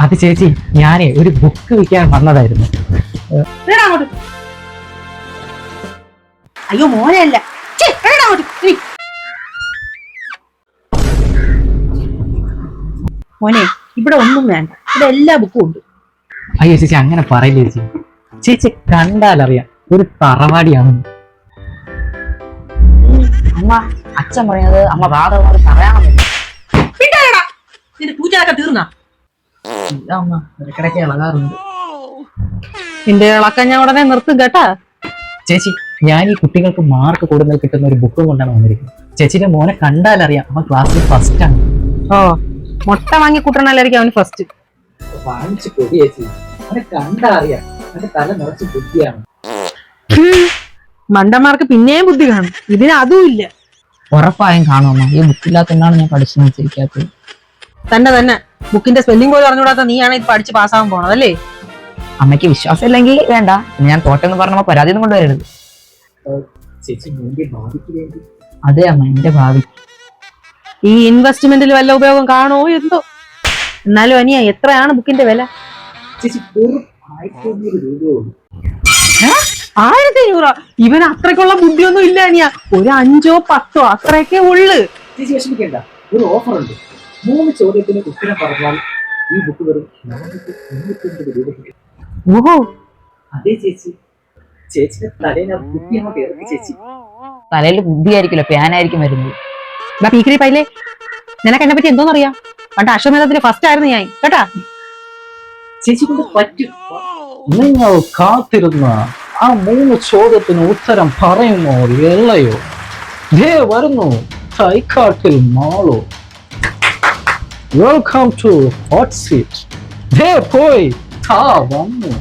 അത് ചേച്ചി ഞാനേ ഒരു ബുക്ക് വിൽക്കാൻ വന്നതായിരുന്നു. അയ്യോ മോനല്ല, മോനെ ഇവിടെ ഒന്നും വേണ്ട, ഇവിടെ എല്ലാ ബുക്കും ഉണ്ട്. അയ്യോ ചേച്ചി അങ്ങനെ പറയില്ല ചേച്ചി. ചേച്ചി കണ്ടാലറിയാം ഒരു തറവാടിയാണ്. അമ്മ അച്ഛൻ പറയുന്നത് അമ്മ ബാധകമായി പറയാമെന്നില്ല. നിന്റെ പൂജയൊക്കെ തീർന്നാ? ഇല്ല അമ്മ, ഇടയ്ക്കിടയ്ക്ക് ഇളകാറുണ്ട്. നിന്റെ ഇളക്കം ഞാൻ ഉടനെ നിർത്തും കേട്ടാ. ചേച്ചി ഞാൻ ഈ കുട്ടികൾക്ക് മാർക്ക് കൂടുതൽ കിട്ടുന്ന ഒരു ബുക്കും കൊണ്ടാണ് വന്നിരിക്കുന്നത്. ചേച്ചിയുടെ മോനെ കണ്ടാലറിയാം അവൻ ക്ലാസ്സിൽ ഫസ്റ്റ് ആണ്. ഓ, മുട്ട വാങ്ങി കൂട്ടണല്ലായിരിക്കും അവന് ഫസ്റ്റ്. വാങ്ങിച്ചു കൊടി ചേച്ചി, അവനെ കണ്ടറിയാം അവന്റെ തല നിറച്ച് ബുദ്ധിയാണ്. മണ്ടന്മാർക്ക് പിന്നെയും ബുദ്ധി കാണും, ഇതിന് അതും ഇല്ല. ഉറപ്പായും കാണുമമ്മ, ഈ ബുക്കില്ലാത്തതുകൊണ്ടാണ് ഞാൻ പഠിച്ചു വെച്ചിരിക്കാത്തത്. തന്നെ ബുക്കിന്റെ സ്പെല്ലിംഗ് പോലും അറിഞ്ഞുകൂടാത്ത നീയാണ് ഇത് പഠിച്ച് പാസ്സാവാൻ പോണതല്ലേ? അമ്മയ്ക്ക് വിശ്വാസം ഇല്ലെങ്കിൽ വേണ്ട, ഞാൻ തോട്ടെന്ന് പറഞ്ഞ പരാതി ഒന്നും കൊണ്ടുവരരുത്. ചേച്ചി മോന്റെ ഭാവിക്ക് വേണ്ടി. അതെ അമ്മ, എന്റെ ഭാവി. ഈ ഇൻവെസ്റ്റ്മെന്റിൽ വല്ല ഉപയോഗം കാണോ എന്തോ. എന്നാലും അനിയ എത്രയാണ് ബുക്കിന്റെ വില? ചേച്ചി 1500 രൂപയുള്ളൂ. 1500? ഇവന് അത്രയ്ക്കുള്ള ബുദ്ധിയൊന്നും ഇല്ല അനിയ, ഒരു 5ഓ 10ഓ അത്രയൊക്കെ ഉള്ളു. ചേച്ചി വിഷമിക്കേണ്ട, ഒരു ഓഫർ ഉണ്ട്. 3 ചോദ്യത്തിന് ഉത്തരം പറഞ്ഞാൽ ഈ ബുക്ക് വെറും 499 രൂപയ്ക്ക്. ഓഹോ, അതെ ചേച്ചി, ചേച്ചിയുടെ തലയിൽ ബുദ്ധി അങ്ങോട്ട് ഇറക്കി ചേച്ചി. തലയിൽ ബുദ്ധിയായിരിക്കില്ല, പ്യാനായിരിക്കും വരുന്നത്. പീക്കറി പൈലേ, നിനക്ക് എന്നെ പറ്റി എന്തോന്നറിയാം? പണ്ട് അശ്വമേധത്തില് ഫസ്റ്റ് ആയിരുന്നു ഞാൻ കേട്ടാ. ചേച്ചി കൊണ്ട് പറ്റും. നിങ്ങൾ കാത്തിരുന്ന ആ 3 ചോദ്യത്തിന് ഉത്തരം പറയുമോ ഇല്ലയോ? വരുന്നു തൈക്കാട്ടിൽ മാളോ. Welcome to hot seat. പോയി വന്നു.